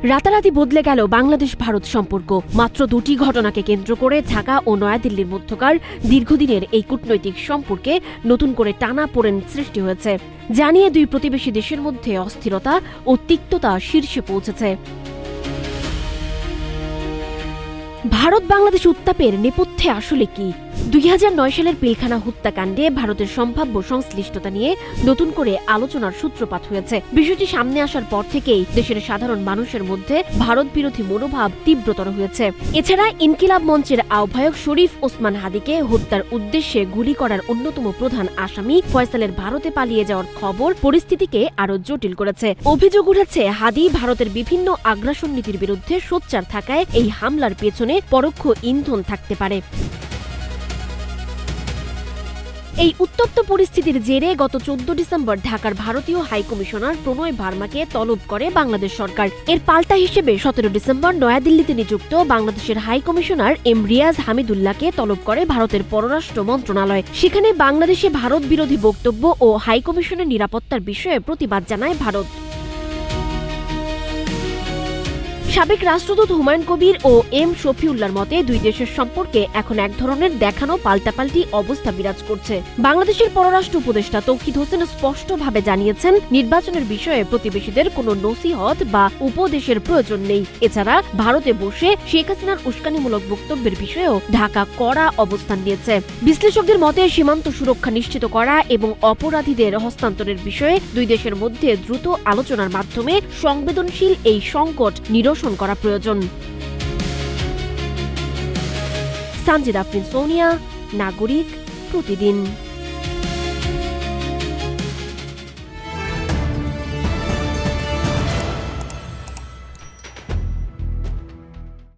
রাতারাতি বদলে গেল বাংলাদেশ ভারত সম্পর্ক। মাত্র দুটি ঘটনাকে কেন্দ্র করে ঢাকা ও নয়াদিল্লির মধ্যকার দীর্ঘদিনের এই কূটনৈতিক সম্পর্কে নতুন করে টানাপোড়েন সৃষ্টি হয়েছে, জানিয়ে দুই প্রতিবেশী দেশের মধ্যে অস্থিরতা ও তিক্ততা শীর্ষে পৌঁছেছে। ভারত বাংলাদেশ উত্তাপের নেপথ্যে আসলে কি? 2009 সালের পিলখানা হত্যাকাণ্ডে ভারতের সম্ভাব্য সংশ্লিষ্টতা নিয়ে নতুন করে আলোচনার সূত্রপাত হয়েছে। বিষয়টি সামনে আসার পর থেকেই দেশের সাধারণ মানুষের মধ্যে ভারত বিরোধী মনোভাব তীব্রতর হয়েছে। এছাড়া ইনকিলাব মঞ্চের আহ্বায়ক শরীফ ওসমান হাদিকে হত্যার উদ্দেশ্যে গুলি করার অন্যতম প্রধান আসামি ফয়সালের ভারতে পালিয়ে যাওয়ার খবর পরিস্থিতিকে আরো জটিল করেছে। অভিযোগ উঠেছে হাদি ভারতের বিভিন্ন আগ্রাসন নীতির বিরুদ্ধে সোচ্চার থাকায় এই হামলার পেছনে পরোক্ষ ইন্ধন থাকতে পারে। এই উত্তপ্ত পরিস্থিতির জেরে গত 14 ডিসেম্বর ঢাকার ভারতীয় হাইকমিশনার প্রণয় ভার্মাকে তলব করে বাংলাদেশ সরকার। এর পাল্টা হিসেবে 17 ডিসেম্বর নয়াদিল্লিতে নিযুক্ত বাংলাদেশের হাইকমিশনার এম রিয়াজ হামিদুল্লাহকে তলব করে ভারতের পররাষ্ট্র মন্ত্রণালয়। সেখানে বাংলাদেশে ভারত বিরোধী বক্তব্য ও হাইকমিশনের নিরাপত্তার বিষয়ে প্রতিবাদ জানায় ভারত। সাবেক রাষ্ট্রদূত হুমায়ুন কবির ও এম শফিউল্লাহর মতে দুই দেশের সম্পর্কে এখন এক ধরনের দেখানো পাল্টাপাল্টি অবস্থা বিরাজ করছে। বাংলাদেশের পররাষ্ট্র উপদেষ্টা তৌহিদ হোসেন স্পষ্টভাবে জানিয়েছেন, নির্বাচনের বিষয়ে প্রতিবেশীদের কোনো নসিহত বা উপদেশের প্রয়োজন নেই। এছাড়া ভারতে বসে শেখ হাসিনার উস্কানিমূলক বক্তব্যের বিষয়েও ঢাকা কড়া অবস্থান নিয়েছে। বিশ্লেষকদের মতে সীমান্ত সুরক্ষা নিশ্চিত করা এবং অপরাধীদের হস্তান্তরের বিষয়ে দুই দেশের মধ্যে দ্রুত আলোচনার মাধ্যমে সংবেদনশীল এই সংকট নিরসন করা প্রয়োজন। সানজিদা আফরিন, সোনিয়া, নাগরিক, প্রতিদিন।